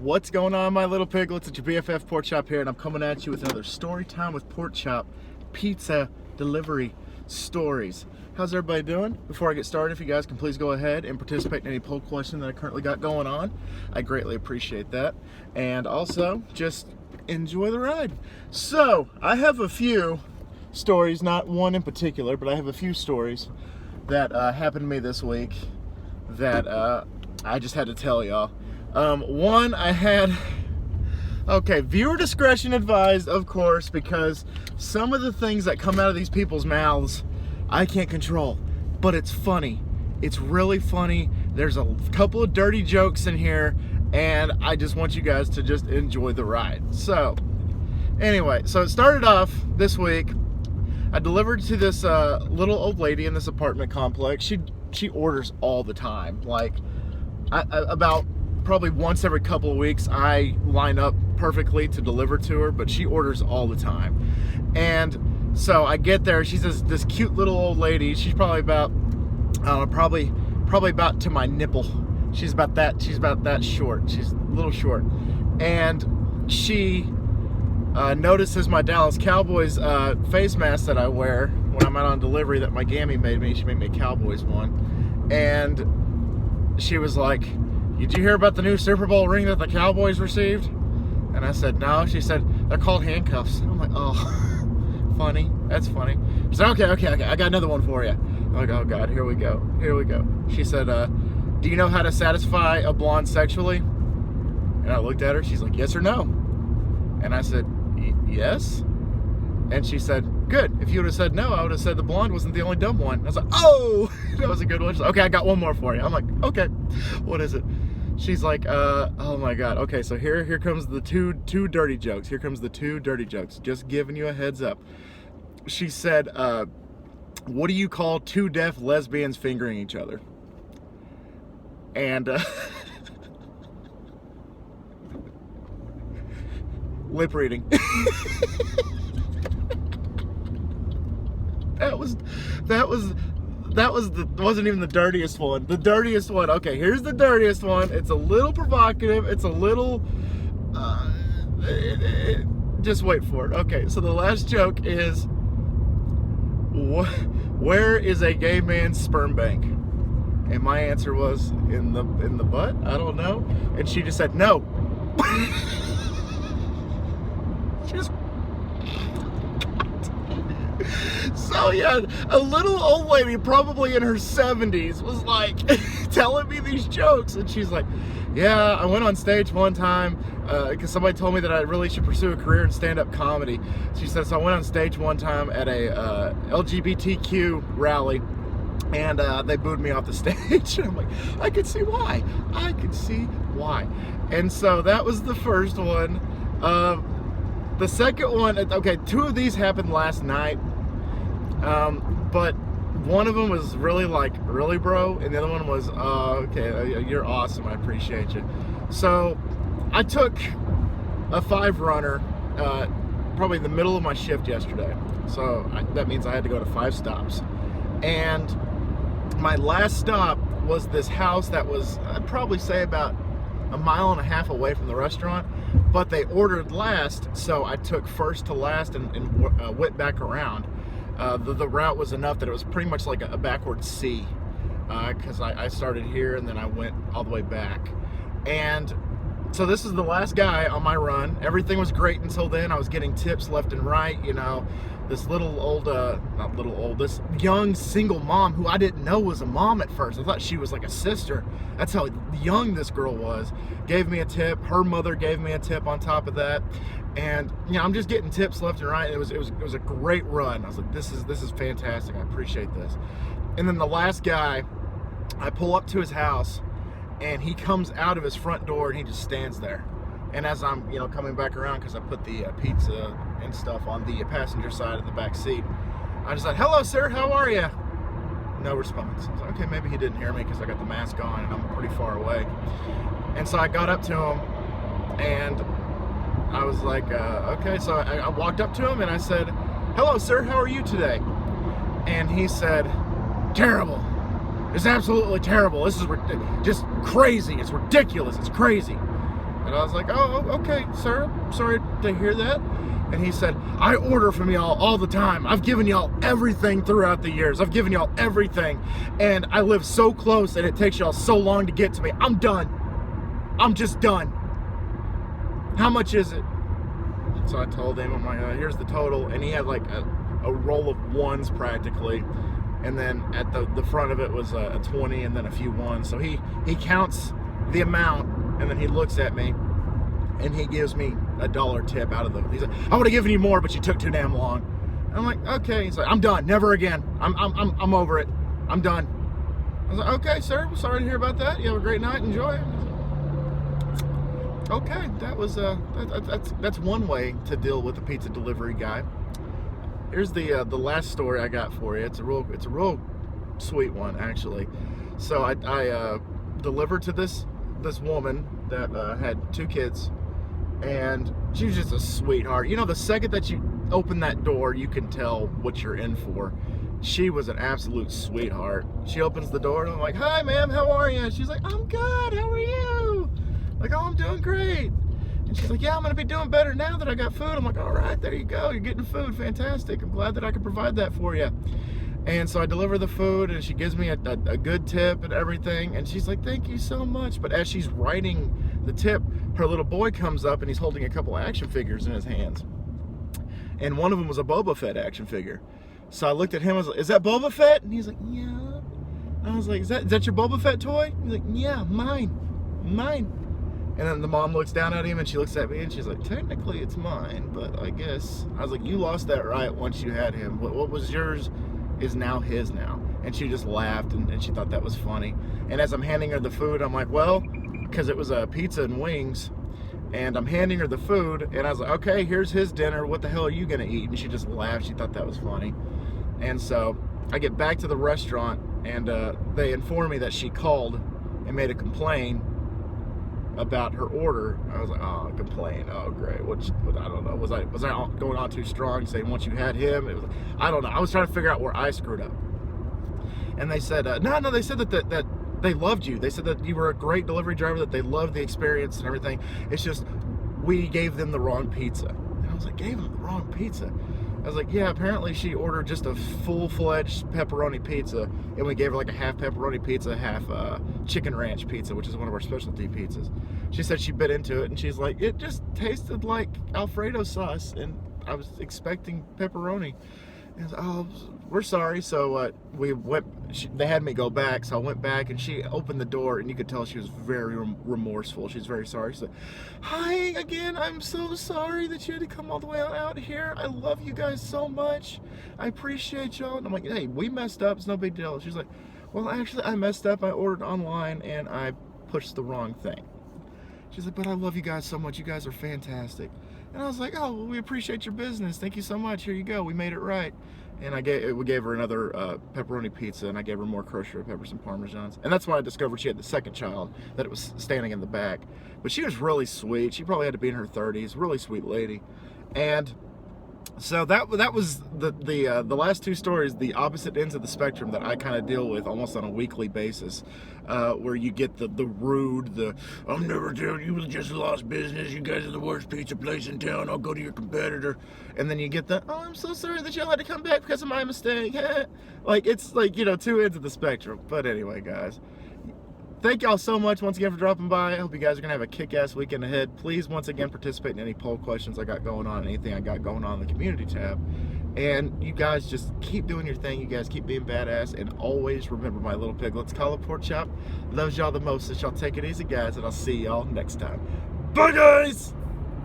What's going on, my little piglets? It's your BFF Pork Chop here, and I'm coming at you with another story time with Pork Chop pizza delivery stories. How's everybody doing? Before I get started, if you guys can please go ahead and participate in any poll question that I currently got going on. I greatly appreciate that. And also, just enjoy the ride. So, I have a few stories, not one in particular, but I have a few stories that happened to me this week that I just had to tell y'all. One, I had, viewer discretion advised, of course, because some of the things that come out of these people's mouths, I can't control, but it's funny. It's really funny. There's a couple of dirty jokes in here, and I just want you guys to just enjoy the ride. So, anyway, so it started off this week. I delivered to this little old lady in this apartment complex. She orders all the time. Like, about probably once every couple of weeks, I line up perfectly to deliver to her, but she orders all the time. And so I get there. She's this cute little old lady. She's probably about, I don't know, probably about to my nipple. She's about that short. She's a little short. And she notices my Dallas Cowboys face mask that I wear when I'm out on delivery that my Gammy made me. She made me a Cowboys one. And she was like, "Did you hear about the new Super Bowl ring that the Cowboys received?" And I said, "No." She said, "They're called handcuffs." I'm like, "Oh, funny. That's funny." She said, okay. I got another one for you. I'm like, "Oh God, here we go. She said, "Do you know how to satisfy a blonde sexually?" And I looked at her. She's like, "Yes or no?" And I said, "Yes." And she said, "Good. If you would have said no, I would have said the blonde wasn't the only dumb one." I was like, "Oh, that was a good one." She's like, "Okay, I got one more for you." I'm like, "Okay, what is it?" She's like, "Oh my God. Okay, so here comes the two dirty jokes. Here comes the two dirty jokes. Just giving you a heads up." She said, "What do you call two deaf lesbians fingering each other?" And lip reading. Wasn't even the dirtiest one. The dirtiest one. Okay, here's the dirtiest one. It's a little provocative. It's a little. Just wait for it. Okay, so the last joke is, where is a gay man's sperm bank? And my answer was in the butt. I don't know. And she just said no. Just. So yeah, a little old lady, probably in her 70s, was like telling me these jokes, and she's like, "Yeah, I went on stage one time because somebody told me that I really should pursue a career in stand-up comedy." She said, "So I went on stage one time at a LGBTQ rally, and they booed me off the stage." And I'm like, I could see why. And so that was the first one. The second one, okay, two of these happened last night, but one of them was really bro, and the other one was, okay, you're awesome, I appreciate you. So I took a 5-runner, probably in the middle of my shift yesterday, so that means I had to go to 5 stops, and my last stop was this house that was, I'd probably say about a mile and a half away from the restaurant, but they ordered last, so I took first to last and went back around. The route was enough that it was pretty much like a backward C, because I started here and then I went all the way back. And so this is the last guy on my run. Everything was great until then. I was getting tips left and right, you know. This this young single mom who I didn't know was a mom at first. I thought she was like a sister. That's how young this girl was. Gave me a tip. Her mother gave me a tip on top of that. And you know, I'm just getting tips left and right. It was a great run. I was like, this is fantastic. I appreciate this. And then the last guy, I pull up to his house, and he comes out of his front door and he just stands there. And as I'm, coming back around, because I put the pizza and stuff on the passenger side of the back seat, I just said, "Hello, sir, how are you?" No response. I was like, okay, maybe he didn't hear me because I got the mask on and I'm pretty far away. And so I got up to him, and I was like, okay. So I walked up to him and I said, "Hello, sir, how are you today?" And he said, "Terrible. It's absolutely terrible. This is just crazy. It's ridiculous. It's crazy." And I was like, oh, okay, sir. Sorry to hear that. And he said, I order from y'all all the time. I've given y'all everything throughout the years. I've given y'all everything. And I live so close and it takes y'all so long to get to me. I'm done. I'm just done. How much is it? So I told him, I'm like, here's the total. And he had like a roll of ones practically. And then at the front of it was a 20 and then a few ones. So he counts the amount and then he looks at me and he gives me $1 tip out of the, he's like, I would have given you more, but you took too damn long. And I'm like, okay. He's like, I'm done, never again. I'm over it. I'm done. I was like, okay, sir, I'm sorry to hear about that. You have a great night, enjoy. Okay, that was that's one way to deal with a pizza delivery guy. Here's the last story I got for you. It's a real sweet one, actually. So I delivered to this woman that had 2 kids, and she was just a sweetheart. You know, the second that you open that door, you can tell what you're in for. She was an absolute sweetheart. She opens the door and I'm like, hi ma'am, how are you? She's like, I'm good, how are you? Like, oh, I'm doing great. And she's like, yeah, I'm gonna be doing better now that I got food. I'm like, all right, there you go, you're getting food, fantastic. I'm glad that I could provide that for you. And so I deliver the food and she gives me a good tip and everything. And she's like, thank you so much. But as she's writing the tip, her little boy comes up and he's holding a couple of action figures in his hands. And one of them was a Boba Fett action figure. So I looked at him, I was like, is that Boba Fett? And he's like, yeah. And I was like, is that your Boba Fett toy? He's like, yeah, mine. And then the mom looks down at him and she looks at me and she's like, technically it's mine, but I guess. I was like, you lost that right once you had him. What was yours is now his now. And she just laughed and she thought that was funny. And as I'm handing her the food, I'm like, well, because it was a pizza and wings, and I'm handing her the food and I was like, okay, here's his dinner. What the hell are you gonna eat? And she just laughed. She thought that was funny. And so I get back to the restaurant and they inform me that she called and made a complaint about her order. I was like, oh, complain. Oh, great. What I don't know. Was I going on too strong, saying once you had him? It was, I don't know. I was trying to figure out where I screwed up. And they said, no. They said that they loved you. They said that you were a great delivery driver. That they loved the experience and everything. It's just we gave them the wrong pizza. And I was like, gave them the wrong pizza? I was like, yeah, apparently she ordered just a full-fledged pepperoni pizza, and we gave her like a half pepperoni pizza, half chicken ranch pizza, which is one of our specialty pizzas. She said she bit into it, and she's like, it just tasted like Alfredo sauce, and I was expecting pepperoni. And I was like, oh, we're sorry. So we went. They had me go back, so I went back, and she opened the door, and you could tell she was very remorseful. She's very sorry. She's like, hi again. I'm so sorry that you had to come all the way out here. I love you guys so much. I appreciate y'all. And I'm like, hey, we messed up. It's no big deal. She's like, well, actually, I messed up. I ordered online, and I pushed the wrong thing. She's like, but I love you guys so much. You guys are fantastic. And I was like, oh, well, we appreciate your business. Thank you so much. Here you go. We made it right. And we gave her another pepperoni pizza, and I gave her more kosher peppers and parmesans. And that's when I discovered she had the second child, that it was standing in the back. But she was really sweet. She probably had to be in her 30s. Really sweet lady. And so that was the last 2 stories, the opposite ends of the spectrum that I kind of deal with almost on a weekly basis, where you get the rude, I'm never doing, you just lost business, you guys are the worst pizza place in town, I'll go to your competitor. And then you get the, oh, I'm so sorry that y'all had to come back because of my mistake. Like, it's like, 2 ends of the spectrum. But anyway, guys, thank y'all so much once again for dropping by. I hope you guys are going to have a kick-ass weekend ahead. Please, once again, participate in any poll questions I got going on, anything I got going on in the community tab. And you guys just keep doing your thing. You guys keep being badass. And always remember, my little piglets, Call It Pork Chop loves y'all the most. So y'all take it easy, guys. And I'll see y'all next time. Bye, guys!